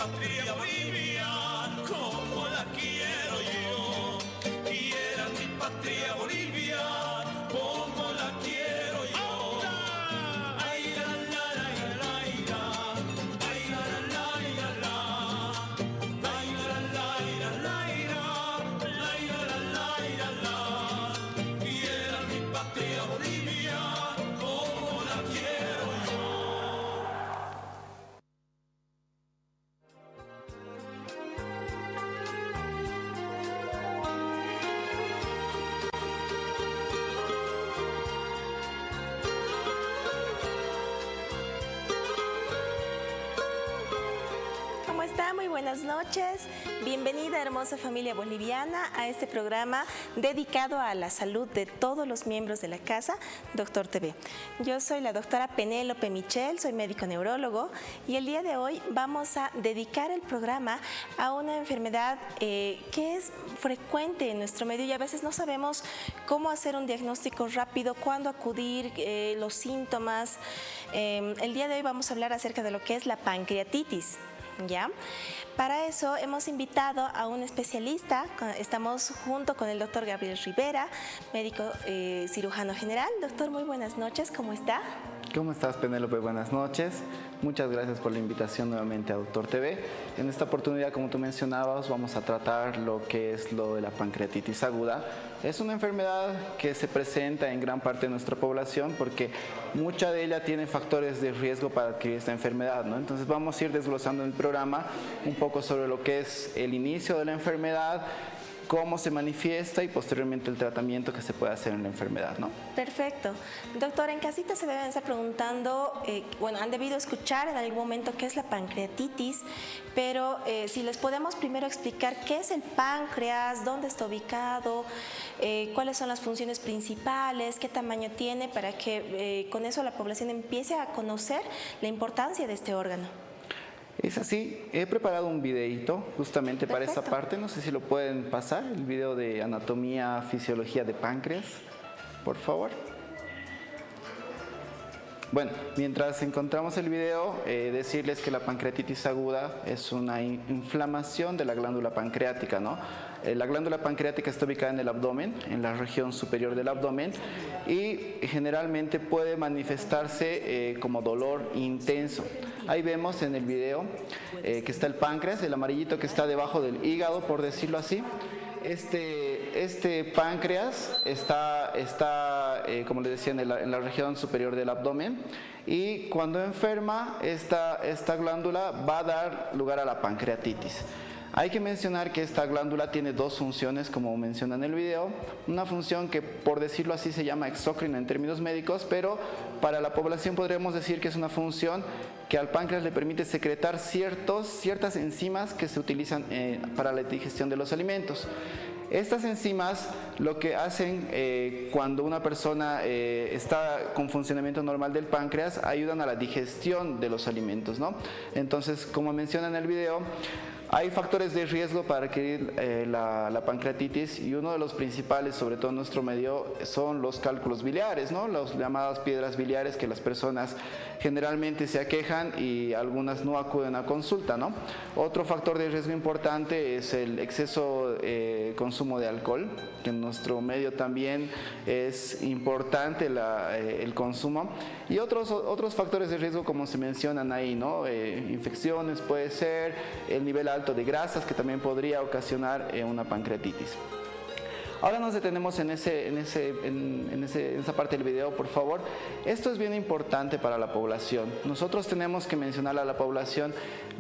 patria Bolivia, como la quiero yo. Quiera mi patria Bolivia, como la quiero yo. Ay, la, la, la, la, la. Ay, la, la, la, la, la. Ay, la, la, la, la, la. Ay, la, la, la, la. Quiera mi patria Bolivia, como la quiero yo. ¿Cómo está? Muy buenas noches. Bienvenida, hermosa familia boliviana, a este programa dedicado a la salud de todos los miembros de la casa, Doctor TV. Yo soy la doctora Penélope Michel, soy médico neurólogo y el día de hoy vamos a dedicar el programa a una enfermedad que es frecuente en nuestro medio y a veces no sabemos cómo hacer un diagnóstico rápido, cuándo acudir, los síntomas. El día de hoy vamos a hablar acerca de lo que es la pancreatitis. ¿Ya? Para eso hemos invitado a un especialista. Estamos junto con el doctor Gabriel Rivera, médico cirujano general. Doctor, muy buenas noches, ¿cómo está? ¿Cómo estás, Penélope? Buenas noches. Muchas gracias por la invitación nuevamente a Doctor TV. En esta oportunidad, como tú mencionabas, vamos a tratar lo que es lo de la pancreatitis aguda. Es una enfermedad que se presenta en gran parte de nuestra población porque mucha de ella tiene factores de riesgo para adquirir esta enfermedad, ¿no? Entonces vamos a ir desglosando en el programa un poco sobre lo que es el inicio de la enfermedad, cómo se manifiesta y posteriormente el tratamiento que se puede hacer en la enfermedad, ¿no? Perfecto. Doctor, en casita se deben estar preguntando, han debido escuchar en algún momento qué es la pancreatitis, pero si les podemos primero explicar qué es el páncreas, dónde está ubicado, cuáles son las funciones principales, qué tamaño tiene, para que con eso la población empiece a conocer la importancia de este órgano. Es así, he preparado un videito justamente para esa Perfecto. parte, no sé si lo pueden pasar, el video de anatomía, fisiología de páncreas, por favor. Bueno, mientras encontramos el video, decirles que la pancreatitis aguda es una inflamación de la glándula pancreática, ¿no? La glándula pancreática está ubicada en el abdomen, en la región superior del abdomen, y generalmente puede manifestarse como dolor intenso. Ahí vemos en el video que está el páncreas, el amarillito que está debajo del hígado, por decirlo así. Este páncreas está como les decía, en la región superior del abdomen, y cuando enferma esta glándula va a dar lugar a la pancreatitis. Hay que mencionar que esta glándula tiene dos funciones, como menciona en el video. Una función que, por decirlo así, se llama exócrina en términos médicos, pero para la población podríamos decir que es una función que al páncreas le permite secretar ciertas enzimas que se utilizan para la digestión de los alimentos. Estas enzimas lo que hacen cuando una persona está con funcionamiento normal del páncreas, ayudan a la digestión de los alimentos, ¿no? Entonces, como menciona en el video, hay factores de riesgo para adquirir la pancreatitis, y uno de los principales, sobre todo en nuestro medio, son los cálculos biliares, ¿no? Las llamadas piedras biliares, que las personas generalmente se aquejan y algunas no acuden a consulta, ¿no? Otro factor de riesgo importante es el exceso consumo de alcohol, que en nuestro medio también es importante el consumo, y otros factores de riesgo como se mencionan ahí, ¿no? Infecciones puede ser, el nivel alto de grasas, que también podría ocasionar una pancreatitis. Ahora nos detenemos en esa parte del video, por favor. Esto es bien importante para la población. Nosotros tenemos que mencionarle a la población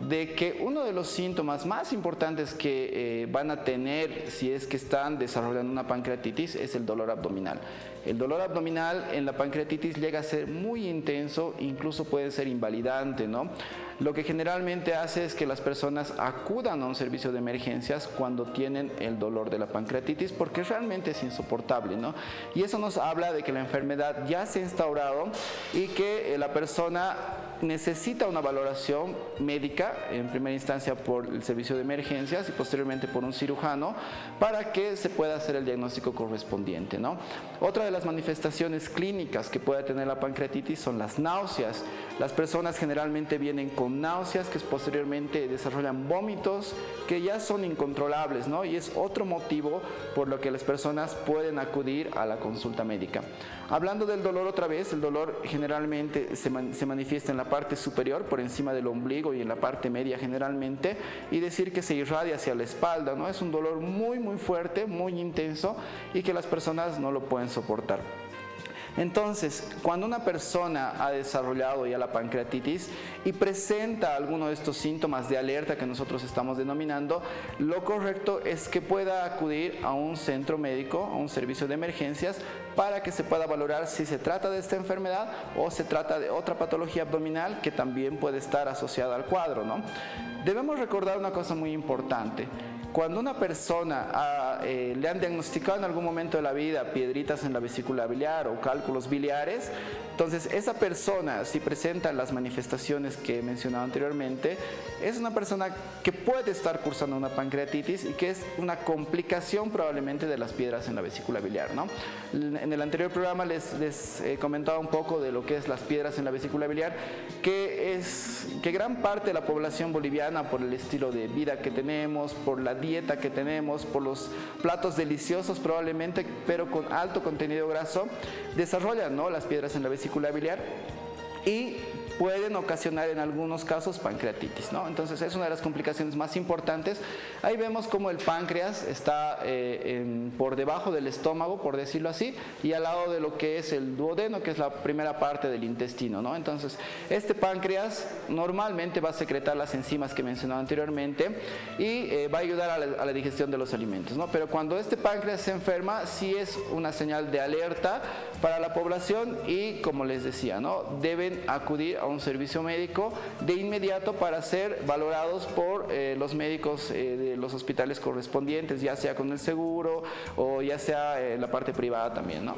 de que uno de los síntomas más importantes que van a tener si es que están desarrollando una pancreatitis es el dolor abdominal. El dolor abdominal en la pancreatitis llega a ser muy intenso, incluso puede ser invalidante, ¿no? Lo que generalmente hace es que las personas acudan a un servicio de emergencias cuando tienen el dolor de la pancreatitis, porque realmente es insoportable, ¿no? Y eso nos habla de que la enfermedad ya se ha instaurado y que la persona necesita una valoración médica, en primera instancia por el servicio de emergencias y posteriormente por un cirujano, para que se pueda hacer el diagnóstico correspondiente, ¿no? Otra de las manifestaciones clínicas que puede tener la pancreatitis son las náuseas. Las personas generalmente vienen con náuseas que posteriormente desarrollan vómitos que ya son incontrolables, ¿no? Y es otro motivo por lo que las personas pueden acudir a la consulta médica. Hablando del dolor otra vez, el dolor generalmente se manifiesta en la parte superior, por encima del ombligo, y en la parte media generalmente, y decir que se irradia hacia la espalda, ¿no? Es un dolor muy fuerte, muy intenso, y que las personas no lo pueden soportar. Entonces, cuando una persona ha desarrollado ya la pancreatitis y presenta alguno de estos síntomas de alerta que nosotros estamos denominando, lo correcto es que pueda acudir a un centro médico, a un servicio de emergencias, para que se pueda valorar si se trata de esta enfermedad o se trata de otra patología abdominal que también puede estar asociada al cuadro, ¿no? Debemos recordar una cosa muy importante. Cuando una persona le han diagnosticado en algún momento de la vida piedritas en la vesícula biliar o cálculos biliares, entonces esa persona, si presenta las manifestaciones que he mencionado anteriormente, es una persona que puede estar cursando una pancreatitis y que es una complicación probablemente de las piedras en la vesícula biliar, ¿no? En el anterior programa les comentaba un poco de lo que es las piedras en la vesícula biliar, que gran parte de la población boliviana, por el estilo de vida que tenemos, por la dieta que tenemos, por los platos deliciosos probablemente, pero con alto contenido graso, desarrollan, ¿no?, las piedras en la vesícula biliar y pueden ocasionar en algunos casos pancreatitis, ¿no? Entonces es una de las complicaciones más importantes. Ahí vemos cómo el páncreas está por debajo del estómago, por decirlo así, y al lado de lo que es el duodeno, que es la primera parte del intestino, ¿no? Entonces este páncreas normalmente va a secretar las enzimas que mencionaba anteriormente y va a ayudar a la digestión de los alimentos, ¿no? Pero cuando este páncreas se enferma, sí es una señal de alerta para la población y, como les decía, ¿no?, deben acudir a un servicio médico de inmediato para ser valorados por los médicos de los hospitales correspondientes, ya sea con el seguro o ya sea en la parte privada también, ¿no?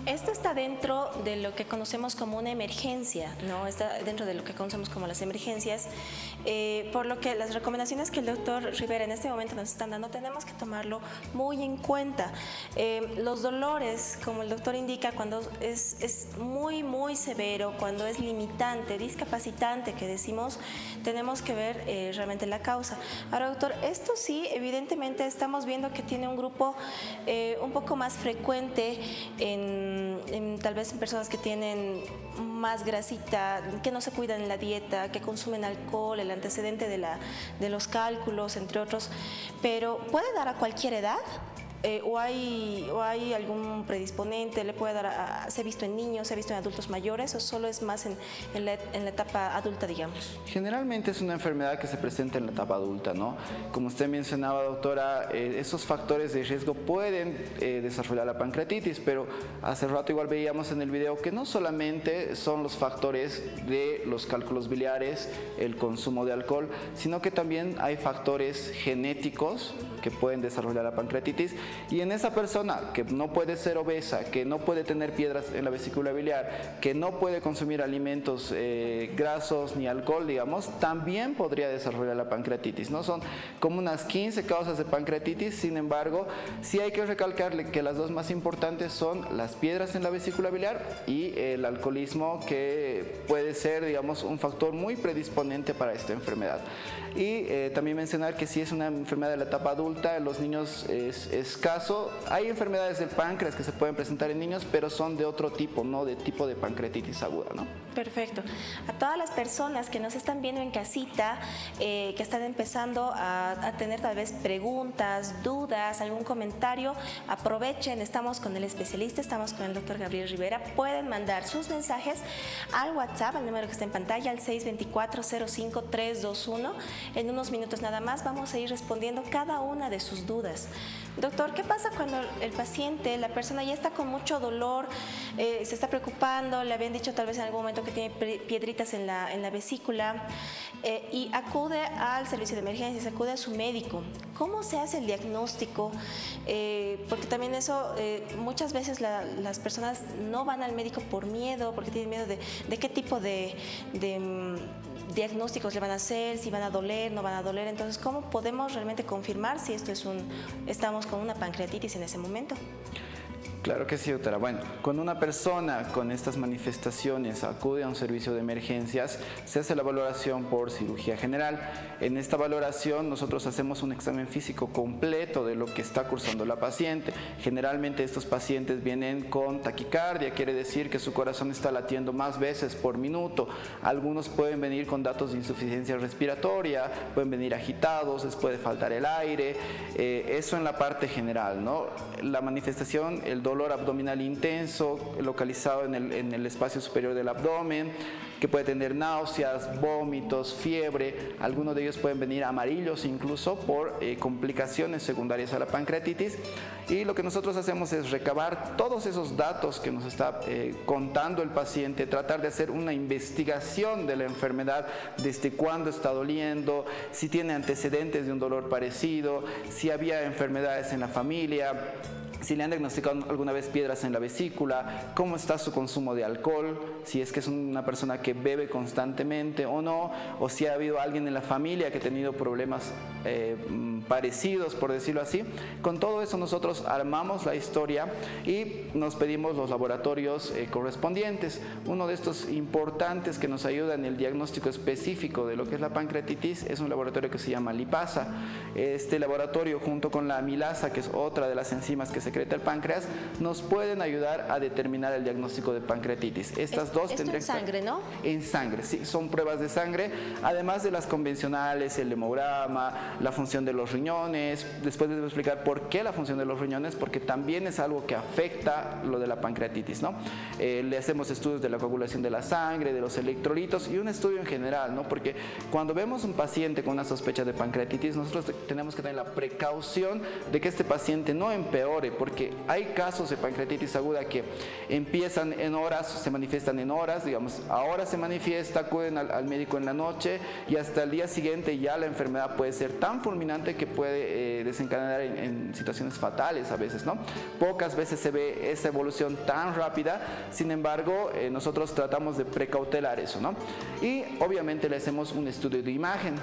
Esto está dentro de lo que conocemos como una emergencia, ¿no? Está dentro de lo que conocemos como las emergencias, por lo que las recomendaciones que el doctor Rivera en este momento nos están dando tenemos que tomarlo muy en cuenta. Los dolores, como el doctor indica, cuando es muy severo, cuando es limitante, discapacitante, que decimos, tenemos que ver realmente la causa. Ahora, doctor, esto sí, evidentemente estamos viendo que tiene un grupo un poco más frecuente tal vez en personas que tienen más grasita, que no se cuidan en la dieta, que consumen alcohol, el antecedente de los cálculos, entre otros, pero ¿puede dar a cualquier edad? ¿O hay algún predisponente? ¿Le puede dar se ha visto en niños, se ha visto en adultos mayores o solo es más en la etapa adulta, digamos? Generalmente es una enfermedad que se presenta en la etapa adulta, ¿no? Como usted mencionaba, doctora, esos factores de riesgo pueden desarrollar la pancreatitis, pero hace rato igual veíamos en el video que no solamente son los factores de los cálculos biliares, el consumo de alcohol, sino que también hay factores genéticos que pueden desarrollar la pancreatitis. Y en esa persona que no puede ser obesa, que no puede tener piedras en la vesícula biliar, que no puede consumir alimentos grasos ni alcohol, digamos, también podría desarrollar la pancreatitis, ¿no? Son como unas 15 causas de pancreatitis. Sin embargo, sí hay que recalcarle que las dos más importantes son las piedras en la vesícula biliar y el alcoholismo, que puede ser, digamos, un factor muy predisponente para esta enfermedad. Y también mencionar que si es una enfermedad de la etapa adulta, en los niños es escaso. Hay enfermedades del páncreas que se pueden presentar en niños, pero son de otro tipo, no de tipo de pancreatitis aguda, ¿no? Perfecto. A todas las personas que nos están viendo en casita, que están empezando a tener tal vez preguntas, dudas, algún comentario, aprovechen, estamos con el especialista, estamos con el doctor Gabriel Rivera. Pueden mandar sus mensajes al WhatsApp, al número que está en pantalla, al 624-05-321. En unos minutos nada más vamos a ir respondiendo cada una de sus dudas. Doctor, Doctor, ¿qué pasa cuando el paciente, la persona ya está con mucho dolor, se está preocupando, le habían dicho tal vez en algún momento que tiene piedritas en la vesícula y acude al servicio de emergencias, acude a su médico? ¿Cómo se hace el diagnóstico? Porque también eso, muchas veces las personas no van al médico por miedo, porque tienen miedo de qué tipo de diagnósticos le van a hacer, si van a doler, no van a doler. Entonces, ¿cómo podemos realmente confirmar si esto estamos con una pancreatitis en ese momento? Claro que sí, doctora. Bueno, cuando una persona con estas manifestaciones acude a un servicio de emergencias, se hace la valoración por cirugía general. En esta valoración nosotros hacemos un examen físico completo de lo que está cursando la paciente. Generalmente estos pacientes vienen con taquicardia, quiere decir que su corazón está latiendo más veces por minuto. Algunos pueden venir con datos de insuficiencia respiratoria, pueden venir agitados, les puede faltar el aire. Eso en la parte general, ¿no? La manifestación, el dolor abdominal intenso localizado en el espacio superior del abdomen, que puede tener náuseas, vómitos, fiebre. Algunos de ellos pueden venir amarillos incluso por complicaciones secundarias a la pancreatitis. Y lo que nosotros hacemos es recabar todos esos datos que nos está contando el paciente, tratar de hacer una investigación de la enfermedad, desde cuándo está doliendo, si tiene antecedentes de un dolor parecido, si había enfermedades en la familia, si le han diagnosticado alguna vez piedras en la vesícula, cómo está su consumo de alcohol, si es que es una persona que bebe constantemente o no, o si ha habido alguien en la familia que ha tenido problemas parecidos, por decirlo así. Con todo eso nosotros armamos la historia y nos pedimos los laboratorios correspondientes. Uno de estos importantes que nos ayuda en el diagnóstico específico de lo que es la pancreatitis es un laboratorio que se llama lipasa. Este laboratorio, junto con la amilasa, que es otra de las enzimas que secreta el páncreas, nos pueden ayudar a determinar el diagnóstico de pancreatitis. Estas dos tendrían que estar en sangre, ¿no? En sangre, sí, son pruebas de sangre, además de las convencionales, el hemograma, la función de los riñones. Después les voy a explicar por qué la función de los riñones, porque también es algo que afecta lo de la pancreatitis, ¿no? Le hacemos estudios de la coagulación de la sangre, de los electrolitos y un estudio en general, ¿no? Porque cuando vemos un paciente con una sospecha de pancreatitis, nosotros tenemos que tener la precaución de que este paciente no empeore, porque hay casos de pancreatitis aguda que empiezan en horas, se manifiestan en horas, digamos, ahora se manifiesta, acuden al médico en la noche y hasta el día siguiente ya la enfermedad puede ser tan fulminante que puede desencadenar en situaciones fatales a veces, ¿no? Pocas veces se ve esa evolución tan rápida, sin embargo, nosotros tratamos de precautelar eso, ¿no? Y obviamente le hacemos un estudio de imagen.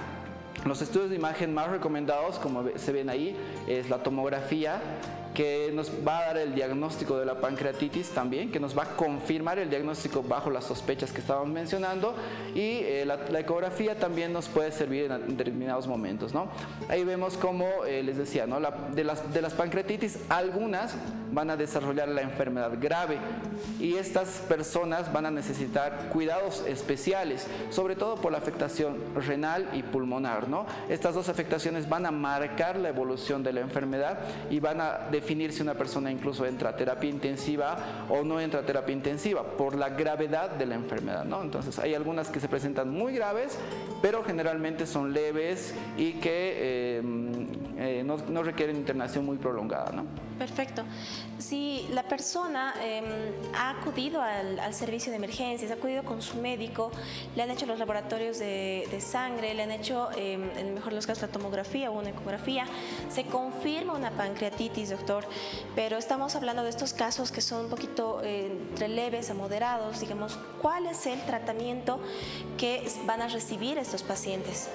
Los estudios de imagen más recomendados, como se ven ahí, es la tomografía, que nos va a dar el diagnóstico de la pancreatitis también, que nos va a confirmar el diagnóstico bajo las sospechas que estábamos mencionando, y la ecografía también nos puede servir en determinados momentos, ¿no? Ahí vemos como les decía, ¿no? De las pancreatitis, algunas van a desarrollar la enfermedad grave y estas personas van a necesitar cuidados especiales, sobre todo por la afectación renal y pulmonar, ¿no? Estas dos afectaciones van a marcar la evolución de la enfermedad y van a definir si una persona incluso entra a terapia intensiva o no entra a terapia intensiva por la gravedad de la enfermedad, ¿no? Entonces hay algunas que se presentan muy graves, pero generalmente son leves y que no requieren internación muy prolongada, ¿no? Perfecto. Si la persona ha acudido al servicio de emergencias, ha acudido con su médico, le han hecho los laboratorios de sangre, le han hecho, en el mejor de los casos, la tomografía o una ecografía, se confirma una pancreatitis, doctor, pero estamos hablando de estos casos que son un poquito entre leves a moderados, digamos, ¿cuál es el tratamiento que van a recibir estos pacientes?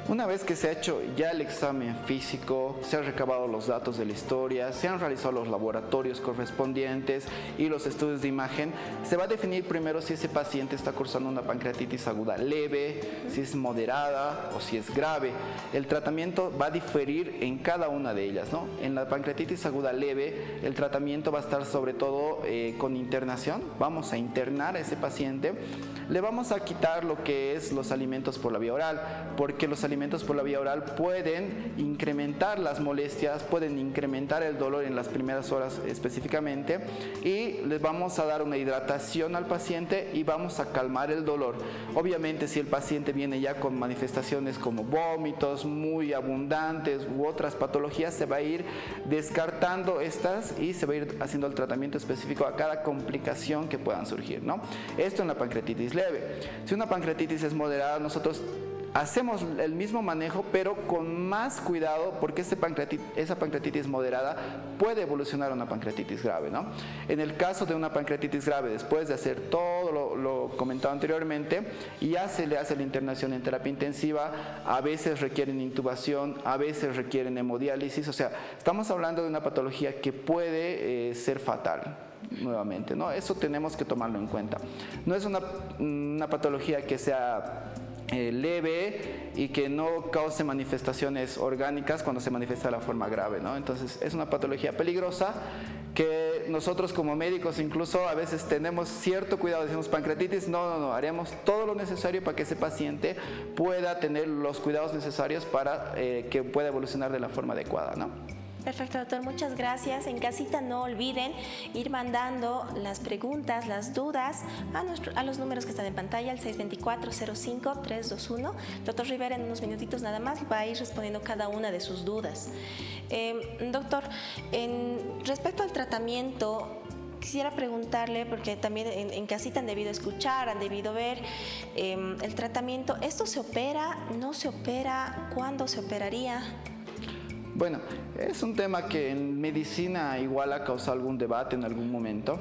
Una vez que se ha hecho ya el examen físico, se han recabado los datos de la historia, se han realizado los laboratorios correspondientes y los estudios de imagen, se va a definir primero si ese paciente está cursando una pancreatitis aguda leve, si es moderada o si es grave. El tratamiento va a diferir en cada una de ellas, ¿no? En la pancreatitis aguda leve, el tratamiento va a estar sobre todo con internación. Vamos a internar a ese paciente, le vamos a quitar lo que es los alimentos por la vía oral, porque los alimentos alimentos por la vía oral pueden incrementar las molestias, pueden incrementar el dolor en las primeras horas específicamente, y les vamos a dar una hidratación al paciente y vamos a calmar el dolor. Obviamente, si el paciente viene ya con manifestaciones como vómitos muy abundantes u otras patologías, se va a ir descartando estas y se va a ir haciendo el tratamiento específico a cada complicación que puedan surgir, ¿no? Esto en la pancreatitis leve. Si una pancreatitis es moderada, nosotros hacemos el mismo manejo, pero con más cuidado, porque esa pancreatitis moderada puede evolucionar a una pancreatitis grave, ¿no? En el caso de una pancreatitis grave, después de hacer todo lo comentado anteriormente, ya se le hace la internación en terapia intensiva, a veces requieren intubación, a veces requieren hemodiálisis, o sea, estamos hablando de una patología que puede ser fatal. Nuevamente, ¿no? Eso tenemos que tomarlo en cuenta. No es una patología que sea leve y que no cause manifestaciones orgánicas cuando se manifiesta de la forma grave, ¿no? Entonces es una patología peligrosa que nosotros como médicos incluso a veces tenemos cierto cuidado, decimos pancreatitis, no, haremos todo lo necesario para que ese paciente pueda tener los cuidados necesarios para que pueda evolucionar de la forma adecuada, ¿no? Perfecto, doctor, muchas gracias. En casita no olviden ir mandando las preguntas, las dudas a los números que están en pantalla, al 624-05-321. Doctor Rivera en unos minutitos nada más va a ir respondiendo cada una de sus dudas. Doctor, respecto al tratamiento, quisiera preguntarle, porque también en casita han debido escuchar, han debido ver el tratamiento. ¿Esto se opera? ¿No se opera? ¿Cuándo se operaría? Bueno, es un tema que en medicina igual ha causado algún debate en algún momento.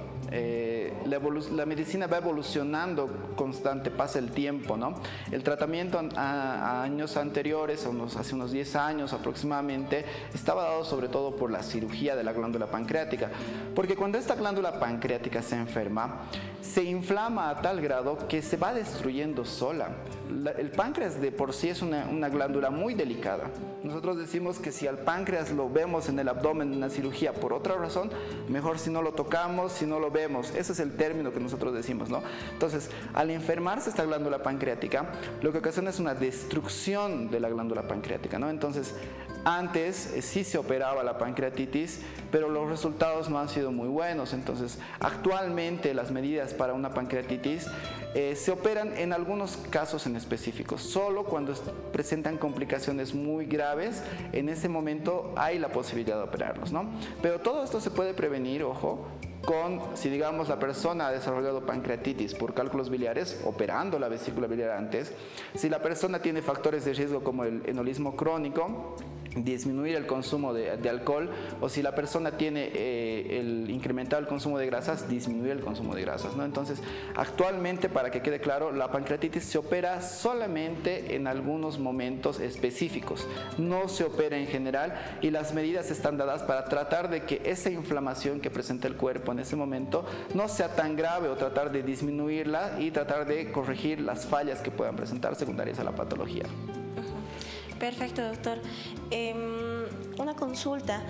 La medicina va evolucionando constante, pasa el tiempo, ¿no? El tratamiento a años anteriores, hace unos 10 años aproximadamente, estaba dado sobre todo por la cirugía de la glándula pancreática, porque cuando esta glándula pancreática se enferma, se inflama a tal grado que se va destruyendo sola. El páncreas de por sí es una glándula muy delicada. Nosotros decimos que si al páncreas lo vemos en el abdomen en una cirugía por otra razón, mejor si no lo tocamos, si no lo vemos. Ese es el término que nosotros decimos, ¿no? Entonces, al enfermarse esta glándula pancreática, lo que ocasiona es una destrucción de la glándula pancreática, ¿no? Entonces, antes sí se operaba la pancreatitis, pero los resultados no han sido muy buenos. Entonces, actualmente las medidas para una pancreatitis se operan en algunos casos en específicos. Solo cuando presentan complicaciones muy graves, en ese momento hay la posibilidad de operarlos, ¿no? Pero todo esto se puede prevenir, ojo, si digamos la persona ha desarrollado pancreatitis por cálculos biliares, operando la vesícula biliar antes. Si la persona tiene factores de riesgo como el enolismo crónico, disminuir el consumo de alcohol, o si la persona tiene incrementado el consumo de grasas, disminuir el consumo de grasas, ¿no? Entonces, actualmente, para que quede claro, la pancreatitis se opera solamente en algunos momentos específicos, no se opera en general, y las medidas están dadas para tratar de que esa inflamación que presenta el cuerpo en ese momento no sea tan grave, o tratar de disminuirla y tratar de corregir las fallas que puedan presentar secundarias a la patología. Perfecto, doctor. Una consulta.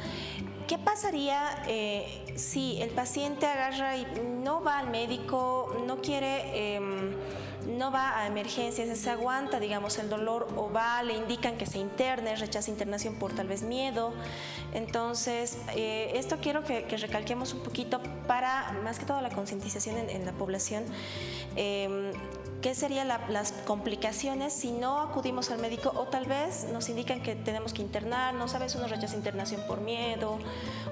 ¿Qué pasaría si el paciente agarra y no va al médico, no va a emergencias, se aguanta, digamos, el dolor, o le indican que se interne, rechaza internación por tal vez miedo? Entonces, esto quiero que recalquemos un poquito para, más que todo, la concientización en la población. ¿Qué serían las complicaciones si no acudimos al médico, o tal vez nos indican que tenemos que internarnos? A veces uno rechaza internación por miedo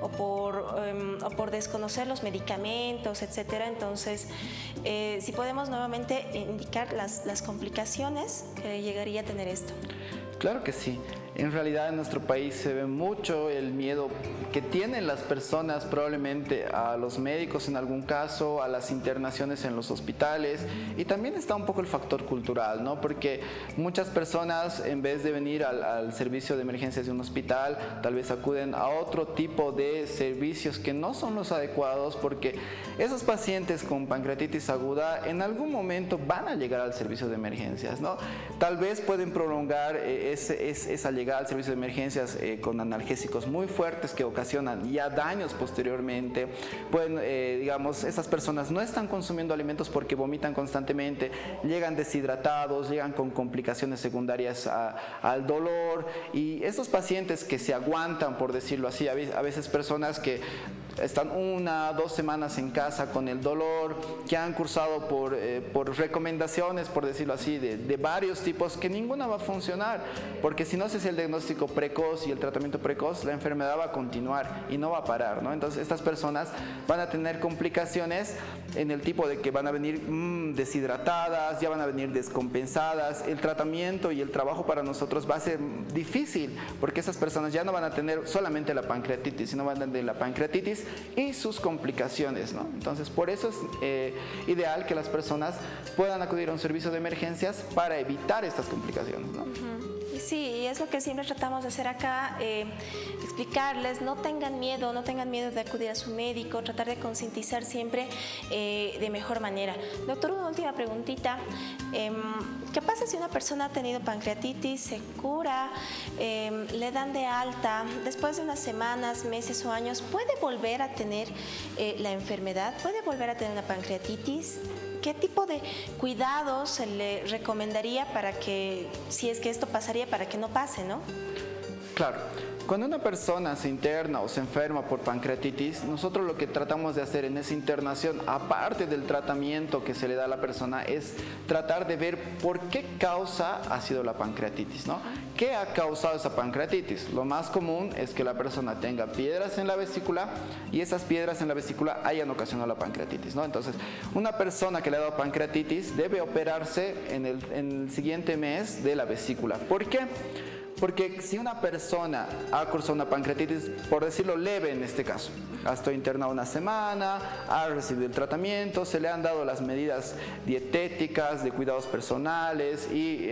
o por desconocer los medicamentos, etcétera. Entonces, si podemos nuevamente indicar las complicaciones que llegaría a tener esto. Claro que sí. En realidad en nuestro país se ve mucho el miedo que tienen las personas probablemente a los médicos en algún caso, a las internaciones en los hospitales, y también está un poco el factor cultural, ¿no? Porque muchas personas, en vez de venir al servicio de emergencias de un hospital, tal vez acuden a otro tipo de servicios que no son los adecuados, porque esos pacientes con pancreatitis aguda en algún momento van a llegar al servicio de emergencias, ¿no? Tal vez pueden prolongar esa llegada llegar al servicio de emergencias con analgésicos muy fuertes que ocasionan ya daños posteriormente. Pueden, digamos, esas personas no están consumiendo alimentos porque vomitan constantemente, llegan deshidratados, llegan con complicaciones secundarias al dolor, y esos pacientes que se aguantan, por decirlo así, a veces personas que están 1 o 2 semanas en casa con el dolor, que han cursado por recomendaciones, por decirlo así, de varios tipos, que ninguna va a funcionar, porque si no se hace el diagnóstico precoz y el tratamiento precoz, la enfermedad va a continuar y no va a parar, ¿no? Entonces estas personas van a tener complicaciones en el tipo de que van a venir deshidratadas, ya van a venir descompensadas. El tratamiento y el trabajo para nosotros va a ser difícil, porque esas personas ya no van a tener solamente la pancreatitis, sino van a tener la pancreatitis y sus complicaciones, ¿no? Entonces, por eso es ideal que las personas puedan acudir a un servicio de emergencias para evitar estas complicaciones, ¿no? Sí, y es lo que siempre tratamos de hacer acá, explicarles, no tengan miedo de acudir a su médico, tratar de concientizar siempre de mejor manera. Doctor, una última preguntita. ¿Qué pasa si una persona ha tenido pancreatitis, se cura, le dan de alta, después de unas semanas, meses o años, puede volver a tener la enfermedad, puede volver a tener una pancreatitis? ¿Qué tipo de cuidados se le recomendaría para que, si es que esto pasaría, para que no pase, ¿no? Claro. Cuando una persona se interna o se enferma por pancreatitis, nosotros lo que tratamos de hacer en esa internación, aparte del tratamiento que se le da a la persona, es tratar de ver por qué causa ha sido la pancreatitis, ¿no? ¿Qué ha causado esa pancreatitis? Lo más común es que la persona tenga piedras en la vesícula y esas piedras en la vesícula hayan ocasionado la pancreatitis, ¿no? Entonces, una persona que le ha dado pancreatitis debe operarse en el siguiente mes de la vesícula. ¿Por qué? Porque si una persona ha cursado una pancreatitis, por decirlo leve en este caso, ha estado internada 1 semana, ha recibido el tratamiento, se le han dado las medidas dietéticas, de cuidados personales y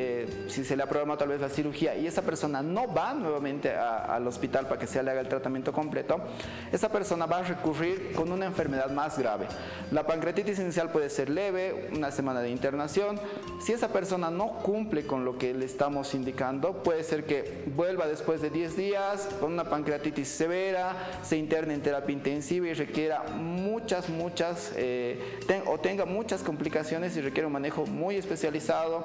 si se le ha programado tal vez la cirugía y esa persona no va nuevamente al hospital para que se le haga el tratamiento completo, esa persona va a recurrir con una enfermedad más grave. La pancreatitis inicial puede ser leve, 1 semana de internación. Si esa persona no cumple con lo que le estamos indicando, puede ser que vuelva después de 10 días con una pancreatitis severa, se interne en terapia intensiva y requiera tenga muchas complicaciones y requiere un manejo muy especializado.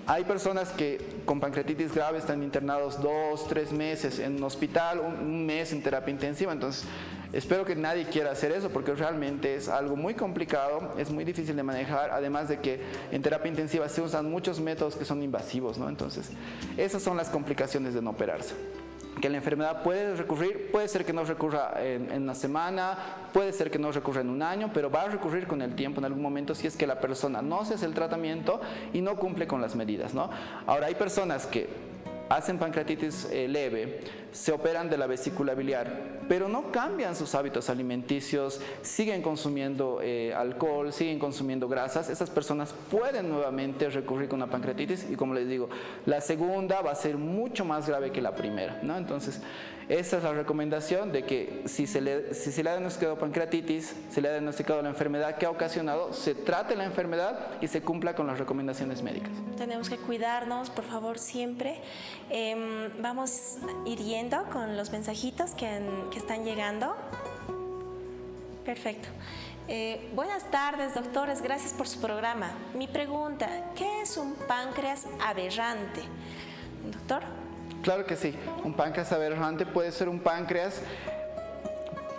Hay personas que con pancreatitis grave están internados 2, 3 meses en un hospital, un mes en terapia intensiva. Entonces, espero que nadie quiera hacer eso porque realmente es algo muy complicado, es muy difícil de manejar, además de que en terapia intensiva se usan muchos métodos que son invasivos, ¿no? Entonces, esas son las complicaciones de no operarse. Que la enfermedad puede recurrir, puede ser que no recurra en 1 semana, puede ser que no recurra en 1 año, pero va a recurrir con el tiempo en algún momento si es que la persona no se hace el tratamiento y no cumple con las medidas, ¿no? Ahora, hay personas que hacen pancreatitis leve, se operan de la vesícula biliar, pero no cambian sus hábitos alimenticios, siguen consumiendo alcohol, siguen consumiendo grasas. Esas personas pueden nuevamente recurrir con una pancreatitis y, como les digo, la segunda va a ser mucho más grave que la primera, ¿no? Entonces, esa es la recomendación de que si se le ha diagnosticado pancreatitis, se le ha diagnosticado la enfermedad que ha ocasionado, se trate la enfermedad y se cumpla con las recomendaciones médicas. Tenemos que cuidarnos, por favor, siempre. Vamos a ir yendo con los mensajitos que están llegando. Perfecto. Buenas tardes, doctores, gracias por su programa. Mi pregunta, ¿qué es un páncreas aberrante? Doctor. Claro que sí, un páncreas aberrante puede ser un páncreas.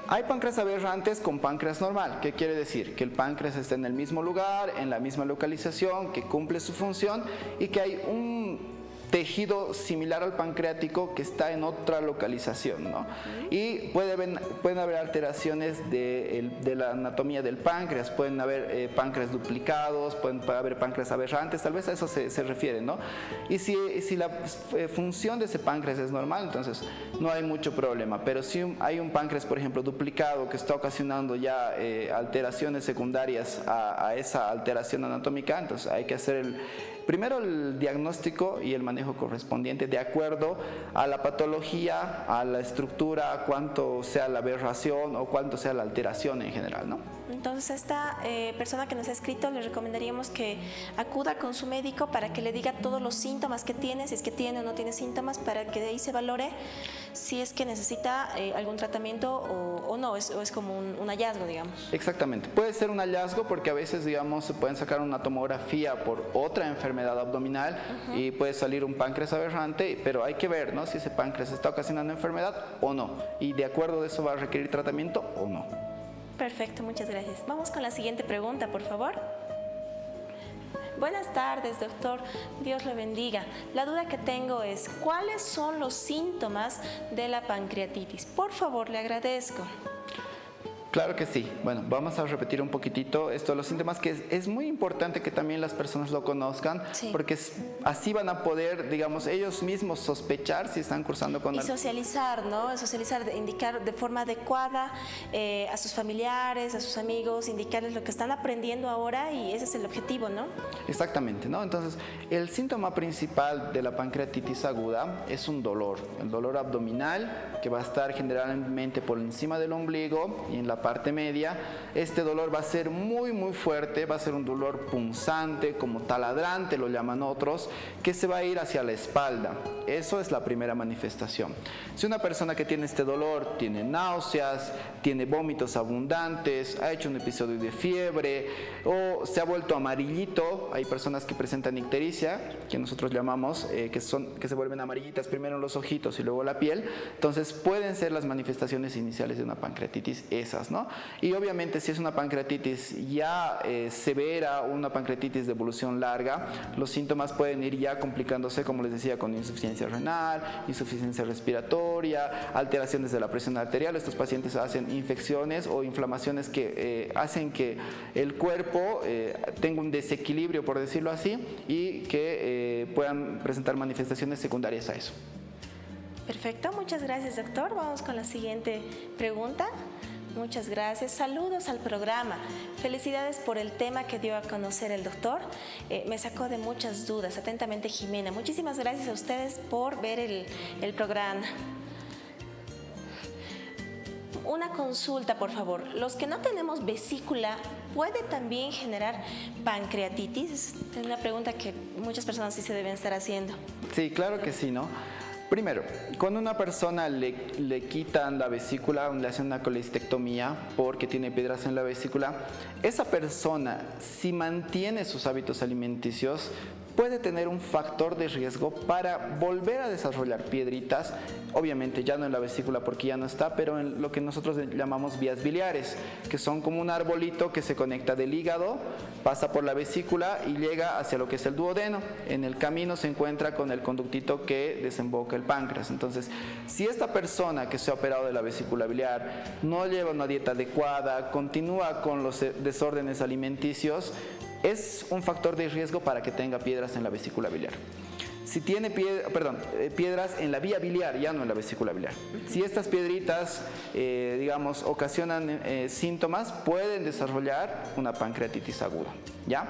Hay páncreas aberrantes con páncreas normal. ¿Qué quiere decir? Que el páncreas está en el mismo lugar, en la misma localización, que cumple su función y que hay un tejido similar al pancreático que está en otra localización, ¿no? Y pueden haber alteraciones de la anatomía del páncreas, pueden haber páncreas duplicados, pueden haber páncreas aberrantes, tal vez a eso se refiere, ¿no? Y si la función de ese páncreas es normal, entonces no hay mucho problema, pero si hay un páncreas, por ejemplo, duplicado que está ocasionando ya alteraciones secundarias a esa alteración anatómica, entonces hay que hacer primero el diagnóstico y el manejo correspondiente de acuerdo a la patología, a la estructura, a cuánto sea la aberración o cuánto sea la alteración en general, ¿no? Entonces, esta persona que nos ha escrito, le recomendaríamos que acuda con su médico para que le diga todos los síntomas que tiene, si es que tiene o no tiene síntomas, para que de ahí se valore si es que necesita algún tratamiento o no, o es como un hallazgo, digamos. Exactamente, puede ser un hallazgo porque a veces, digamos, se pueden sacar una tomografía por otra enfermedad abdominal y puede salir un páncreas aberrante, pero hay que ver, ¿no?, si ese páncreas está ocasionando enfermedad o no, y de acuerdo de eso va a requerir tratamiento o no. Perfecto, muchas gracias. Vamos con la siguiente pregunta, por favor. Buenas tardes, doctor. Dios le bendiga. La duda que tengo es, ¿cuáles son los síntomas de la pancreatitis? Por favor, le agradezco. Claro que sí. Bueno, vamos a repetir un poquitito esto de los síntomas, que es muy importante que también las personas lo conozcan, sí, porque así van a poder, digamos, ellos mismos sospechar si están cursando con... Y socializar, ¿no? Socializar, indicar de forma adecuada a sus familiares, a sus amigos, indicarles lo que están aprendiendo ahora, y ese es el objetivo, ¿no? Exactamente, ¿no? Entonces, el síntoma principal de la pancreatitis aguda es un dolor, el dolor abdominal, que va a estar generalmente por encima del ombligo y en la parte media. Este dolor va a ser muy fuerte, va a ser un dolor punzante, como taladrante lo llaman otros, que se va a ir hacia la espalda. Eso es la primera manifestación. Si una persona que tiene este dolor tiene náuseas, tiene vómitos abundantes, ha hecho un episodio de fiebre o se ha vuelto amarillito, hay personas que presentan ictericia, que nosotros llamamos, que se vuelven amarillitas primero en los ojitos y luego la piel, entonces pueden ser las manifestaciones iniciales de una pancreatitis esas, ¿no? Y obviamente si es una pancreatitis ya severa o una pancreatitis de evolución larga, los síntomas pueden ir ya complicándose, como les decía, con insuficiencia renal, insuficiencia respiratoria, alteraciones de la presión arterial. Estos pacientes hacen infecciones o inflamaciones que hacen que el cuerpo tenga un desequilibrio, por decirlo así, y que puedan presentar manifestaciones secundarias a eso. Perfecto, muchas gracias, doctor. Vamos con la siguiente pregunta. Muchas gracias. Saludos al programa. Felicidades por el tema que dio a conocer el doctor. Me sacó de muchas dudas. Atentamente, Jimena. Muchísimas gracias a ustedes por ver el programa. Una consulta, por favor. Los que no tenemos vesícula, ¿puede también generar pancreatitis? Es una pregunta que muchas personas sí se deben estar haciendo. Sí, claro que sí, ¿no? Primero, cuando una persona le quitan la vesícula, le hacen una colestectomía porque tiene piedras en la vesícula, esa persona, si mantiene sus hábitos alimenticios, puede tener un factor de riesgo para volver a desarrollar piedritas, obviamente ya no en la vesícula porque ya no está, pero en lo que nosotros llamamos vías biliares, que son como un arbolito que se conecta del hígado, pasa por la vesícula y llega hacia lo que es el duodeno. En el camino se encuentra con el conductito que desemboca el páncreas. Entonces, si esta persona que se ha operado de la vesícula biliar no lleva una dieta adecuada, continúa con los desórdenes alimenticios, es un factor de riesgo para que tenga piedras en la vesícula biliar. Si tiene piedras en la vía biliar, ya no en la vesícula biliar. Si estas piedritas, digamos, ocasionan síntomas, pueden desarrollar una pancreatitis aguda, ¿ya?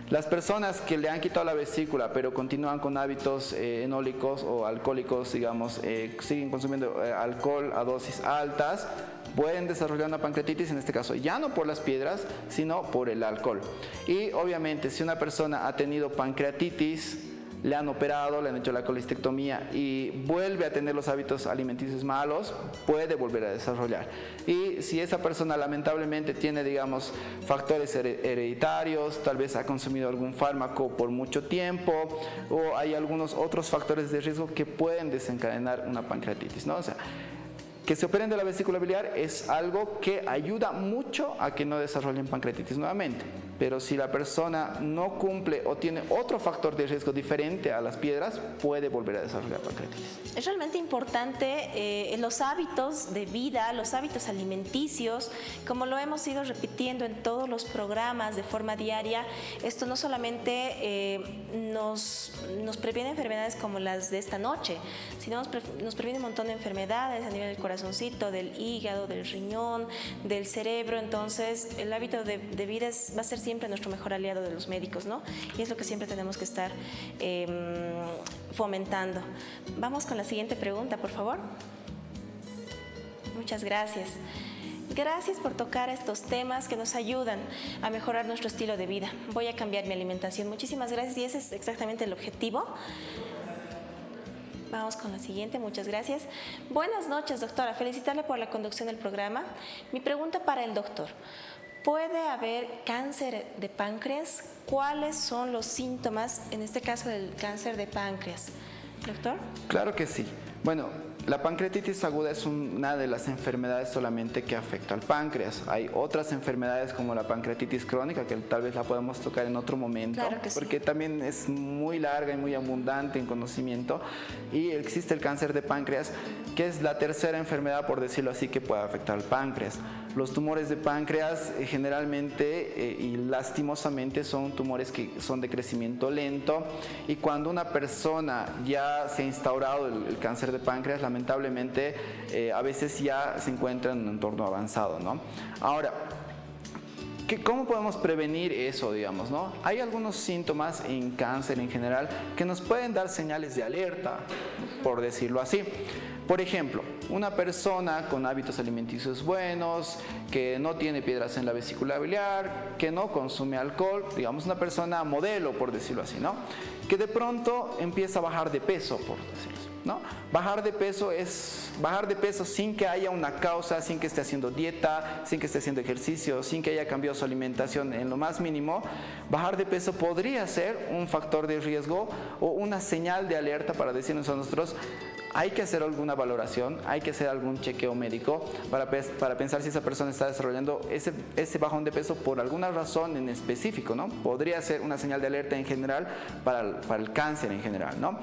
Las personas que le han quitado la vesícula pero continúan con hábitos enólicos o alcohólicos, digamos, siguen consumiendo alcohol a dosis altas, pueden desarrollar una pancreatitis, en este caso ya no por las piedras, sino por el alcohol. Y obviamente si una persona ha tenido pancreatitis, le han operado, le han hecho la colestectomía y vuelve a tener los hábitos alimenticios malos, puede volver a desarrollar. Y si esa persona lamentablemente tiene, digamos, factores hereditarios, tal vez ha consumido algún fármaco por mucho tiempo o hay algunos otros factores de riesgo que pueden desencadenar una pancreatitis, ¿no? O sea, que se operen de la vesícula biliar es algo que ayuda mucho a que no desarrollen pancreatitis nuevamente. Pero si la persona no cumple o tiene otro factor de riesgo diferente a las piedras, puede volver a desarrollar pancreatitis. Es realmente importante los hábitos de vida, los hábitos alimenticios, como lo hemos ido repitiendo en todos los programas de forma diaria. Esto no solamente nos previene enfermedades como las de esta noche, sino nos previene un montón de enfermedades a nivel del corazoncito, del hígado, del riñón, del cerebro. Entonces, el hábito de vida va a ser siempre nuestro mejor aliado de los médicos, ¿no? Y es lo que siempre tenemos que estar fomentando. Vamos con la siguiente pregunta, por favor. Muchas gracias. Gracias por tocar estos temas que nos ayudan a mejorar nuestro estilo de vida. Voy a cambiar mi alimentación. Muchísimas gracias y ese es exactamente el objetivo. Vamos con la siguiente, muchas gracias. Buenas noches, doctora. Felicitarle por la conducción del programa. Mi pregunta para el doctor. ¿Puede haber cáncer de páncreas? ¿Cuáles son los síntomas, en este caso del cáncer de páncreas? Doctor. Claro que sí. Bueno, la pancreatitis aguda es una de las enfermedades solamente que afecta al páncreas. Hay otras enfermedades como la pancreatitis crónica, que tal vez la podemos tocar en otro momento, claro que sí, porque también es muy larga y muy abundante en conocimiento. Y existe el cáncer de páncreas, que es la tercera enfermedad, por decirlo así, que puede afectar al páncreas. Los tumores de páncreas generalmente y lastimosamente son tumores que son de crecimiento lento, y cuando una persona ya se ha instaurado el cáncer de páncreas, lamentablemente a veces ya se encuentra en un entorno avanzado, ¿no? Ahora, ¿cómo podemos prevenir eso, digamos, ¿no? Hay algunos síntomas en cáncer en general que nos pueden dar señales de alerta, por decirlo así. Por ejemplo, una persona con hábitos alimenticios buenos, que no tiene piedras en la vesícula biliar, que no consume alcohol, digamos una persona modelo, por decirlo así, ¿no? Que de pronto empieza a bajar de peso, por decirlo así, ¿no? Bajar de peso es bajar de peso sin que haya una causa, sin que esté haciendo dieta, sin que esté haciendo ejercicio, sin que haya cambiado su alimentación en lo más mínimo. Bajar de peso podría ser un factor de riesgo o una señal de alerta para decirnos a nosotros: hay que hacer alguna valoración, hay que hacer algún chequeo médico para pensar si esa persona está desarrollando ese bajón de peso por alguna razón en específico, ¿no? Podría ser una señal de alerta en general para el cáncer en general, ¿no?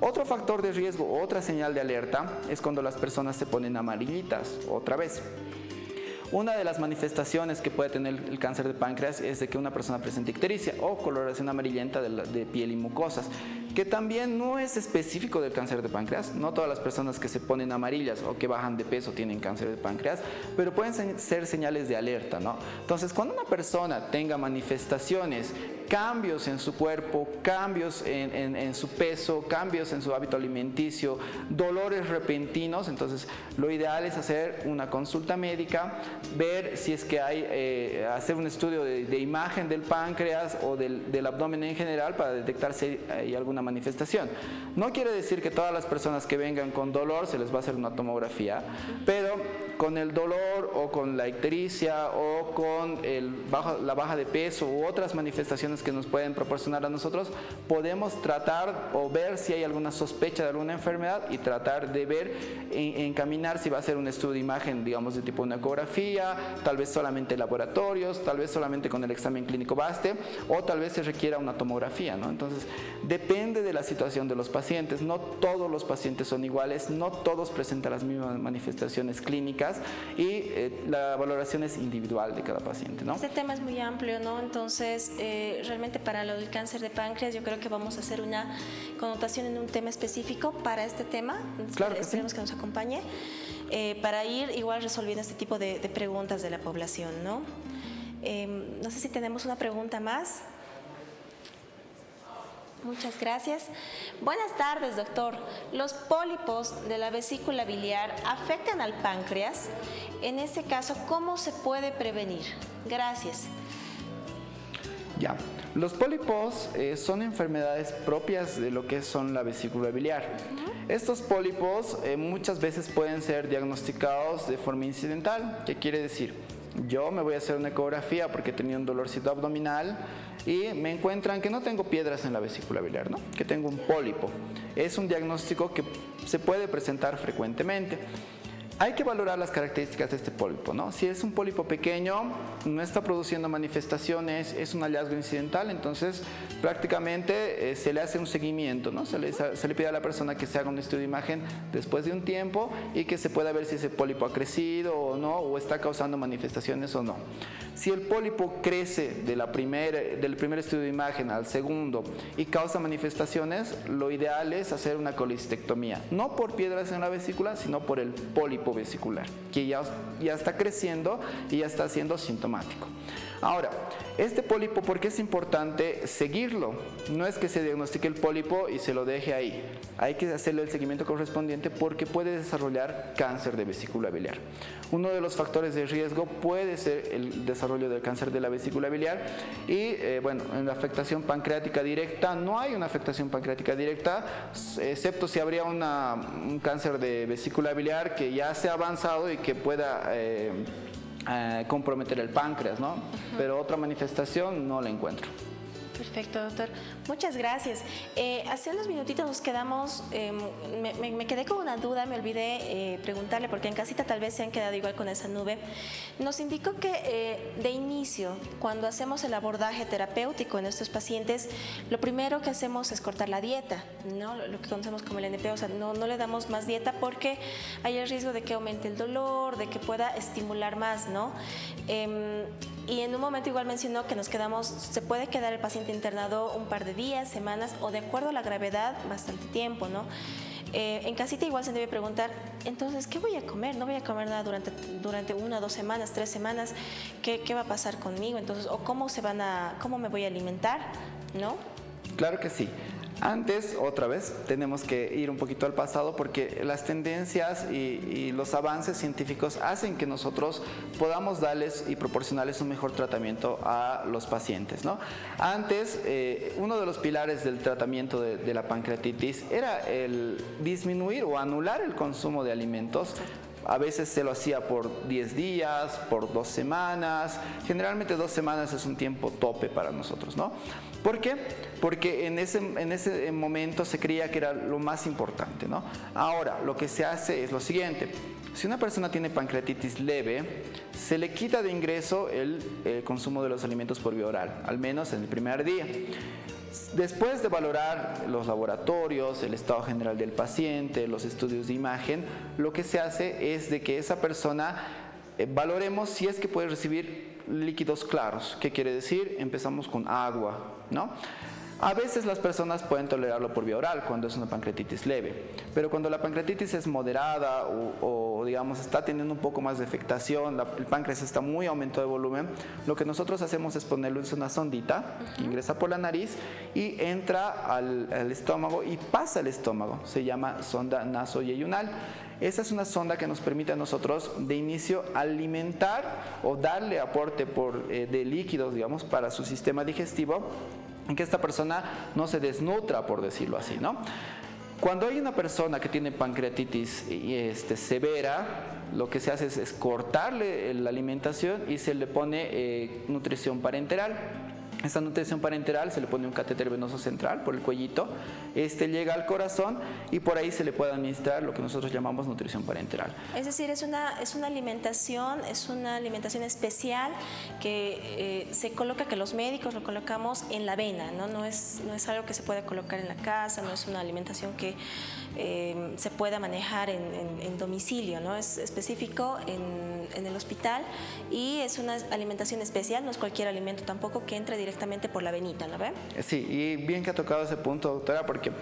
Otro factor de riesgo, otra señal de alerta, es cuando las personas se ponen amarillitas, otra vez. Una de las manifestaciones que puede tener el cáncer de páncreas es de que una persona presente ictericia o coloración amarillenta de piel y mucosas, que también no es específico del cáncer de páncreas. No todas las personas que se ponen amarillas o que bajan de peso tienen cáncer de páncreas, pero pueden ser señales de alerta, ¿no? Entonces, cuando una persona tenga manifestaciones, cambios en su cuerpo, cambios en su peso, cambios en su hábito alimenticio, dolores repentinos, entonces lo ideal es hacer una consulta médica, ver si es que hay, hacer un estudio de imagen del páncreas o del abdomen en general para detectar si hay alguna manifestación. No quiere decir que todas las personas que vengan con dolor se les va a hacer una tomografía, pero con el dolor o con la ictericia o con la baja de peso u otras manifestaciones que nos pueden proporcionar a nosotros, podemos tratar o ver si hay alguna sospecha de alguna enfermedad y tratar de ver, encaminar si va a ser un estudio de imagen, digamos, de tipo una ecografía, tal vez solamente laboratorios, tal vez solamente con el examen clínico baste, o tal vez se requiera una tomografía, ¿no? Entonces, depende de la situación de los pacientes. No todos los pacientes son iguales, no todos presentan las mismas manifestaciones clínicas y la valoración es individual de cada paciente, ¿no? Este tema es muy amplio, ¿no? Entonces, realmente para lo del cáncer de páncreas yo creo que vamos a hacer una connotación en un tema específico para este tema. Claro que esperemos sí, que nos acompañe para ir igual resolviendo este tipo de preguntas de la población, ¿no? No sé si tenemos una pregunta más. Muchas gracias. Buenas tardes, doctor. ¿Los pólipos de la vesícula biliar afectan al páncreas? En este caso, ¿cómo se puede prevenir? Gracias. Ya. Los pólipos son enfermedades propias de lo que son la vesícula biliar. Estos pólipos muchas veces pueden ser diagnosticados de forma incidental. ¿Qué quiere decir? Yo me voy a hacer una ecografía porque tenía un dolorcito abdominal y me encuentran que no tengo piedras en la vesícula biliar, ¿no? Que tengo un pólipo. Es un diagnóstico que se puede presentar frecuentemente. Hay que valorar las características de este pólipo, ¿no? Si es un pólipo pequeño, no está produciendo manifestaciones, es un hallazgo incidental, entonces prácticamente se le hace un seguimiento, ¿no? Se le pide a la persona que se haga un estudio de imagen después de un tiempo y que se pueda ver si ese pólipo ha crecido o no, o está causando manifestaciones o no. Si el pólipo crece del primer estudio de imagen al segundo y causa manifestaciones, lo ideal es hacer una colistectomía, no por piedras en la vesícula, sino por el pólipo vesicular, que ya está creciendo y ya está siendo sintomático. Ahora, este pólipo, ¿por qué es importante seguirlo? No es que se diagnostique el pólipo y se lo deje ahí. Hay que hacerle el seguimiento correspondiente porque puede desarrollar cáncer de vesícula biliar. Uno de los factores de riesgo puede ser el desarrollo del cáncer de la vesícula biliar y, bueno, en la afectación pancreática directa no hay una afectación pancreática directa, excepto si habría un cáncer de vesícula biliar que ya se ha avanzado y que pueda comprometer el páncreas, ¿no? Pero otra manifestación no la encuentro. Perfecto, doctor. Muchas gracias. Hace unos minutitos nos quedamos, me quedé con una duda, me olvidé preguntarle, porque en casita tal vez se han quedado igual con esa nube. Nos indicó que de inicio, cuando hacemos el abordaje terapéutico en estos pacientes, lo primero que hacemos es cortar la dieta, ¿no? Lo que conocemos como el NP, o sea, no le damos más dieta porque hay el riesgo de que aumente el dolor, de que pueda estimular más, ¿no? Y en un momento igual mencionó que se puede quedar el paciente internado un par de días, semanas o de acuerdo a la gravedad, bastante tiempo, ¿no? En casita igual se debe preguntar, entonces, ¿qué voy a comer? No voy a comer nada durante 1, 2 semanas, 3 semanas, ¿qué va a pasar conmigo? Entonces, o cómo me voy a alimentar, ¿no? Claro que sí. Antes, otra vez, tenemos que ir un poquito al pasado porque las tendencias y los avances científicos hacen que nosotros podamos darles y proporcionarles un mejor tratamiento a los pacientes, ¿no? Antes, uno de los pilares del tratamiento de la pancreatitis era el disminuir o anular el consumo de alimentos. A veces se lo hacía por 10 días, por 2 semanas. Generalmente 2 semanas es un tiempo tope para nosotros, ¿no? ¿Por qué? Porque en ese momento se creía que era lo más importante, ¿no? Ahora, lo que se hace es lo siguiente. Si una persona tiene pancreatitis leve, se le quita de ingreso el consumo de los alimentos por vía oral, al menos en el primer día. Después de valorar los laboratorios, el estado general del paciente, los estudios de imagen, lo que se hace es de que esa persona valoremos si es que puede recibir líquidos claros. ¿Qué quiere decir? Empezamos con agua, ¿no? A veces las personas pueden tolerarlo por vía oral cuando es una pancreatitis leve, pero cuando la pancreatitis es moderada o digamos está teniendo un poco más de afectación, el páncreas está muy aumentado de volumen, lo que nosotros hacemos es ponerle una sondita que ingresa por la nariz y entra al estómago y pasa al estómago. Se llama sonda nasoyeyunal. Esa es una sonda que nos permite a nosotros de inicio alimentar o darle aporte de líquidos, digamos, para su sistema digestivo, en que esta persona no se desnutra, por decirlo así, ¿no? Cuando hay una persona que tiene pancreatitis severa, lo que se hace es cortarle la alimentación y se le pone nutrición parenteral. Esta nutrición parenteral se le pone un catéter venoso central por el cuellito, llega al corazón y por ahí se le puede administrar lo que nosotros llamamos nutrición parenteral. Es decir, es una alimentación especial que se coloca, que los médicos lo colocamos en la vena, ¿no? No es algo que se pueda colocar en la casa, no es una alimentación que se pueda manejar en domicilio, ¿no? Es específico en el hospital y es una alimentación especial, no es cualquier alimento tampoco que entre directamente por la venita, ¿no ve? Sí, y bien que ha tocado ese punto, doctora, porque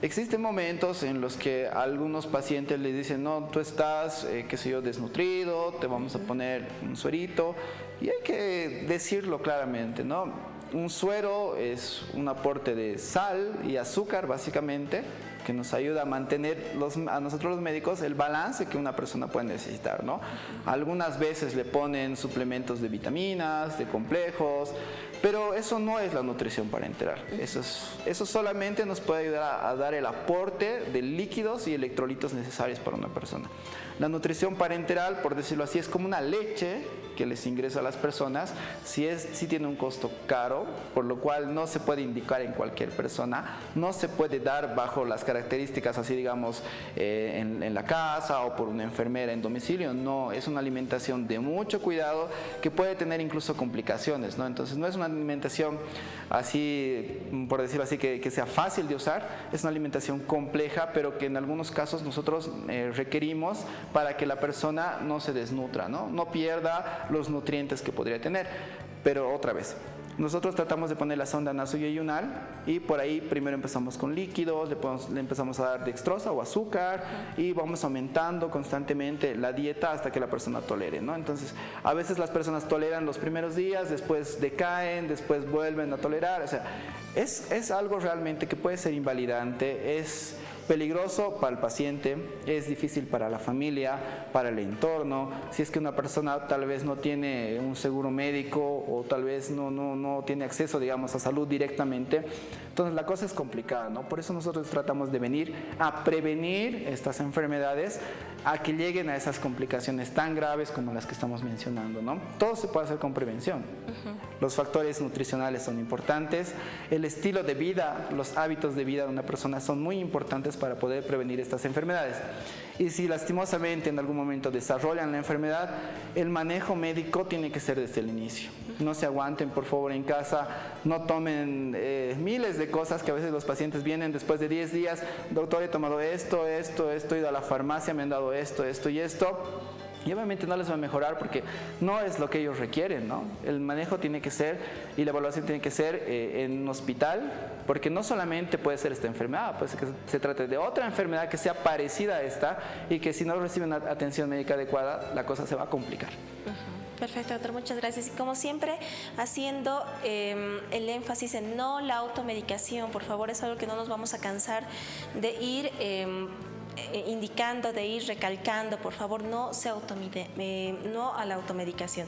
existen momentos en los que a algunos pacientes les dicen, no, tú estás, qué sé yo, desnutrido, te vamos a poner un suerito, y hay que decirlo claramente, ¿no? Un suero es un aporte de sal y azúcar, básicamente, que nos ayuda a mantener a nosotros los médicos el balance que una persona puede necesitar, ¿no? Algunas veces le ponen suplementos de vitaminas, de complejos, pero eso no es la nutrición parenteral. Eso solamente nos puede ayudar a dar el aporte de líquidos y electrolitos necesarios para una persona. La nutrición parenteral, por decirlo así, es como una leche que les ingresa a las personas, sí tiene un costo caro, por lo cual no se puede indicar en cualquier persona, no se puede dar bajo las características así, digamos, en la casa o por una enfermera en domicilio. No, es una alimentación de mucho cuidado que puede tener incluso complicaciones, ¿no? Entonces no es una alimentación así, por decirlo así, que sea fácil de usar, es una alimentación compleja, pero que en algunos casos nosotros requerimos para que la persona no se desnutra, no pierda los nutrientes que podría tener. Pero otra vez, nosotros tratamos de poner la sonda nasoyeyunal y por ahí primero empezamos con líquidos, le empezamos a dar dextrosa o azúcar y vamos aumentando constantemente la dieta hasta que la persona tolere, ¿no? Entonces, a veces las personas toleran los primeros días, después decaen, después vuelven a tolerar, o sea, es algo realmente que puede ser invalidante, es peligroso para el paciente, es difícil para la familia, para el entorno. Si es que una persona tal vez no tiene un seguro médico o tal vez no tiene acceso, digamos, a salud directamente, entonces la cosa es complicada, ¿no? Por eso nosotros tratamos de venir a prevenir estas enfermedades, a que lleguen a esas complicaciones tan graves como las que estamos mencionando, ¿no? Todo se puede hacer con prevención. Los factores nutricionales son importantes, el estilo de vida, los hábitos de vida de una persona son muy importantes para poder prevenir estas enfermedades. Y si lastimosamente en algún momento desarrollan la enfermedad, el manejo médico tiene que ser desde el inicio. No se aguanten, por favor, en casa, no tomen miles de cosas que a veces los pacientes vienen después de 10 días, doctor, he tomado esto, he ido a la farmacia, me han dado esto y esto. Y obviamente no les va a mejorar porque no es lo que ellos requieren, ¿no? El manejo tiene que ser y la evaluación tiene que ser en un hospital, porque no solamente puede ser esta enfermedad, puede ser que se trate de otra enfermedad que sea parecida a esta y que si no reciben atención médica adecuada, la cosa se va a complicar. Perfecto, doctor, muchas gracias. Y como siempre, haciendo el énfasis en no la automedicación, por favor, es algo que no nos vamos a cansar de ir indicando, de ir recalcando, por favor, no a la automedicación.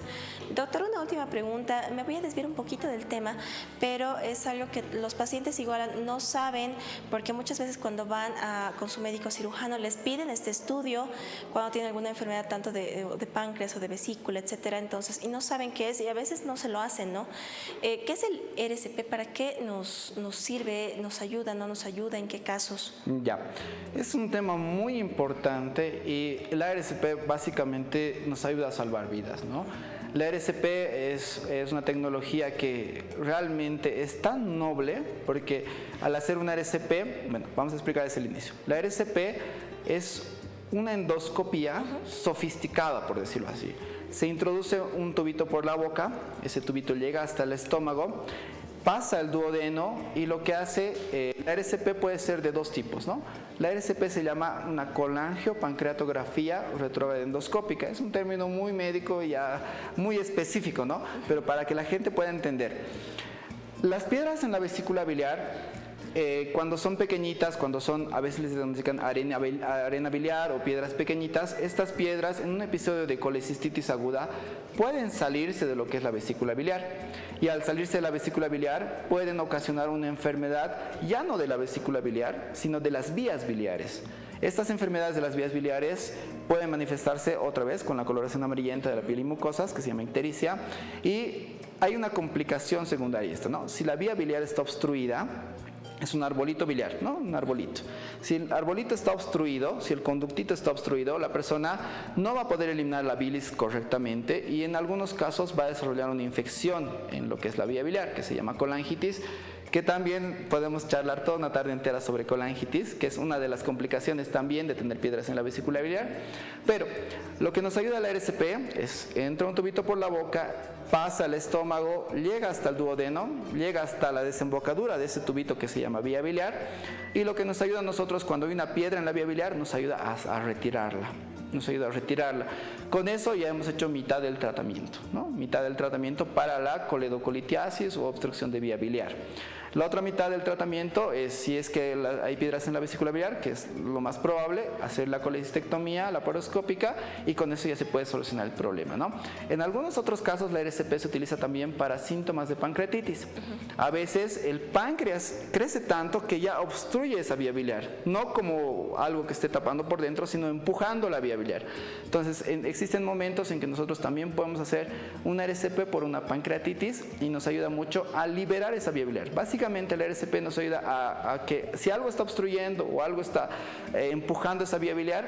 Doctor, una última pregunta, me voy a desviar un poquito del tema, pero es algo que los pacientes igual no saben, porque muchas veces cuando van con su médico cirujano les piden este estudio cuando tienen alguna enfermedad tanto de páncreas o de vesícula, etcétera, entonces, y no saben qué es y a veces no se lo hacen, ¿no? ¿Qué es el RCP? ¿Para qué nos sirve? ¿Nos ayuda? ¿No nos ayuda? ¿En qué casos? Ya, es un tema muy importante y la RCP básicamente nos ayuda a salvar vidas, ¿no? La RCP es una tecnología que realmente es tan noble porque al hacer una RCP, bueno, vamos a explicar desde el inicio. La RCP es una endoscopía sofisticada, por decirlo así. Se introduce un tubito por la boca, ese tubito llega hasta el estómago, pasa el duodeno y lo que hace, la RCP puede ser de dos tipos, ¿no? La RCP se llama una colangiopancreatografía retrógrada endoscópica. Es un término muy médico y ya muy específico, ¿no? Pero para que la gente pueda entender. Las piedras en la vesícula biliar, cuando son pequeñitas, cuando son, a veces les diagnostican arena biliar o piedras pequeñitas, estas piedras en un episodio de colecistitis aguda pueden salirse de lo que es la vesícula biliar. Y al salirse de la vesícula biliar pueden ocasionar una enfermedad ya no de la vesícula biliar, sino de las vías biliares. Estas enfermedades de las vías biliares pueden manifestarse otra vez con la coloración amarillenta de la piel y mucosas, que se llama ictericia, y hay una complicación secundaria, ¿no? Si la vía biliar está obstruida, es un arbolito biliar, ¿no? Un arbolito. Si el arbolito está obstruido, si el conductito está obstruido, la persona no va a poder eliminar la bilis correctamente y en algunos casos va a desarrollar una infección en lo que es la vía biliar, que se llama colangitis, que también podemos charlar toda una tarde entera sobre colangitis, que es una de las complicaciones también de tener piedras en la vesícula biliar. Pero lo que nos ayuda a la RCP es, entra un tubito por la boca, pasa al estómago, llega hasta el duodeno, llega hasta la desembocadura de ese tubito que se llama vía biliar, y lo que nos ayuda a nosotros cuando hay una piedra en la vía biliar, nos ayuda a retirarla. Nos ayuda a retirarla. Con eso ya hemos hecho mitad del tratamiento, ¿no? Mitad del tratamiento para la coledocolitiasis o obstrucción de vía biliar. La otra mitad del tratamiento es, si es que hay piedras en la vesícula biliar, que es lo más probable, hacer la colecistectomía laparoscópica y con eso ya se puede solucionar el problema, ¿no? En algunos otros casos la RCP se utiliza también para síntomas de pancreatitis. A veces el páncreas crece tanto que ya obstruye esa vía biliar, no como algo que esté tapando por dentro, sino empujando la vía biliar. Entonces existen momentos en que nosotros también podemos hacer una RCP por una pancreatitis y nos ayuda mucho a liberar esa vía biliar. Básicamente la RCP nos ayuda a que si algo está obstruyendo o algo está empujando esa vía biliar,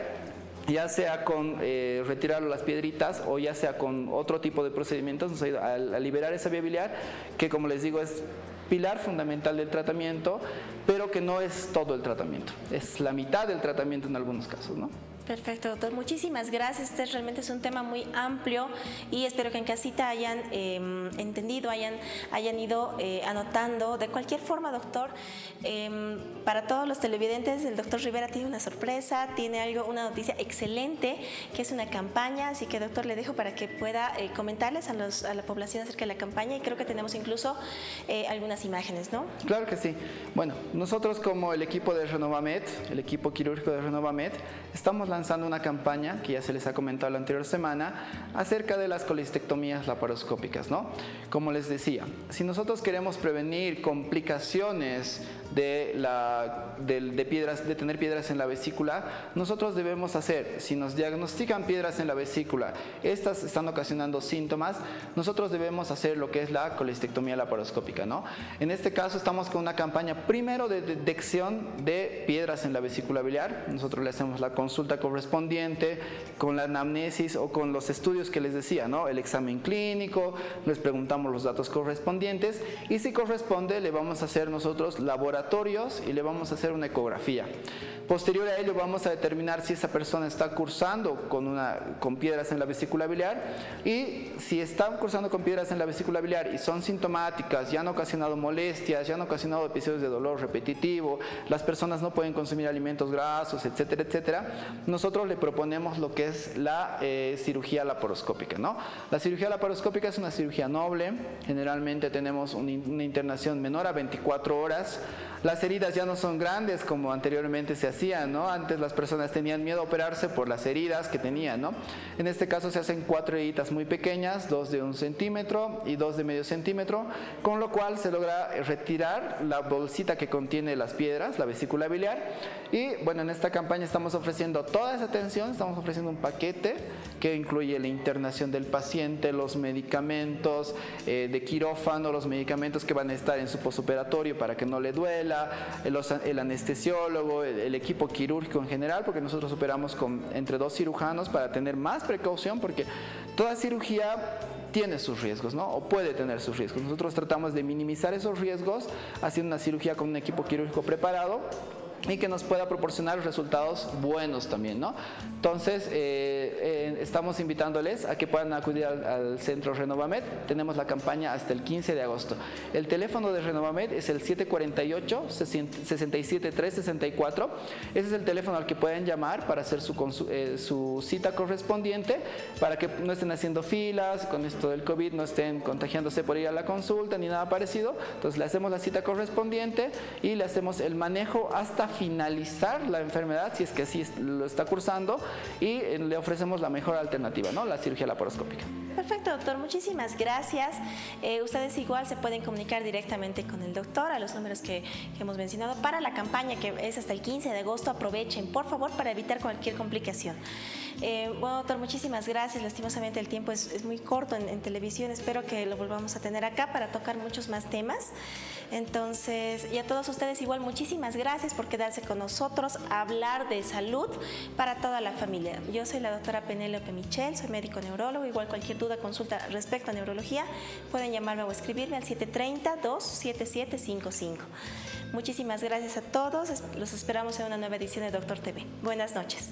ya sea con retirar las piedritas o ya sea con otro tipo de procedimientos, nos ayuda a liberar esa vía biliar, que como les digo es pilar fundamental del tratamiento, pero que no es todo el tratamiento, es la mitad del tratamiento en algunos casos, ¿no? Perfecto, doctor. Muchísimas gracias. Este realmente es un tema muy amplio y espero que en casita hayan entendido, hayan ido anotando. De cualquier forma, doctor, para todos los televidentes, el doctor Rivera tiene una sorpresa, tiene una noticia excelente, que es una campaña. Así que, doctor, le dejo para que pueda comentarles a la población acerca de la campaña, y creo que tenemos incluso algunas imágenes, ¿no? Claro que sí. Bueno, nosotros como el equipo de Renovamed, el equipo quirúrgico de Renovamed, estamos lanzando una campaña que ya se les ha comentado la anterior semana acerca de las colistectomías laparoscópicas, ¿no? Como les decía, si nosotros queremos prevenir complicaciones de tener piedras en la vesícula, nosotros debemos hacer, si nos diagnostican piedras en la vesícula, estas están ocasionando síntomas, nosotros debemos hacer lo que es la colistectomía laparoscópica, ¿no? En este caso estamos con una campaña primero de detección de piedras en la vesícula biliar. Nosotros le hacemos la consulta correspondiente con la anamnesis o con los estudios que les decía, ¿no? El examen clínico, les preguntamos los datos correspondientes y si corresponde le vamos a hacer nosotros laboratorios y le vamos a hacer una ecografía. Posterior a ello vamos a determinar si esa persona está cursando con piedras en la vesícula biliar, y si están cursando con piedras en la vesícula biliar y son sintomáticas, ya han ocasionado molestias, ya han ocasionado episodios de dolor repetitivo, las personas no pueden consumir alimentos grasos, etcétera, etcétera, nosotros le proponemos lo que es la cirugía laparoscópica, ¿no? La cirugía laparoscópica es una cirugía noble, generalmente tenemos una internación menor a 24 horas, las heridas ya no son grandes como anteriormente se hacían, ¿no? Antes las personas tenían miedo a operarse por las heridas que tenían, ¿no? En este caso se hacen 4 heridas muy pequeñas, 2 de 1 centímetro y 2 de medio centímetro, con lo cual se logra retirar la bolsita que contiene las piedras, la vesícula biliar. Y bueno, en esta campaña estamos ofreciendo toda esa atención, estamos ofreciendo un paquete que incluye la internación del paciente, los medicamentos de quirófano, los medicamentos que van a estar en su postoperatorio para que no le duela, el anestesiólogo, el equipo quirúrgico en general, porque nosotros operamos entre 2 cirujanos para tener más precaución, porque toda cirugía tiene sus riesgos, ¿no? O puede tener sus riesgos. Nosotros tratamos de minimizar esos riesgos haciendo una cirugía con un equipo quirúrgico preparado y que nos pueda proporcionar resultados buenos también, ¿no? Entonces, estamos invitándoles a que puedan acudir al centro Renovamed. Tenemos la campaña hasta el 15 de agosto. El teléfono de Renovamed es el 748-67364. Ese es el teléfono al que pueden llamar para hacer su cita correspondiente, para que no estén haciendo filas, con esto del COVID no estén contagiándose por ir a la consulta ni nada parecido. Entonces, le hacemos la cita correspondiente y le hacemos el manejo hasta finalizar la enfermedad, si es que así lo está cursando, y le ofrecemos la mejor alternativa, ¿no? La cirugía laparoscópica. Perfecto, doctor. Muchísimas gracias. Ustedes igual se pueden comunicar directamente con el doctor a los números que hemos mencionado para la campaña, que es hasta el 15 de agosto. Aprovechen, por favor, para evitar cualquier complicación. Bueno, doctor, muchísimas gracias. Lastimosamente el tiempo es muy corto en televisión. Espero que lo volvamos a tener acá para tocar muchos más temas. Entonces, y a todos ustedes igual, muchísimas gracias por quedarse con nosotros a hablar de salud para toda la familia. Yo soy la doctora Penélope Michel, soy médico neurólogo. Igual cualquier duda, consulta respecto a neurología, pueden llamarme o escribirme al 730-27755. Muchísimas gracias a todos. Los esperamos en una nueva edición de Doctor TV. Buenas noches.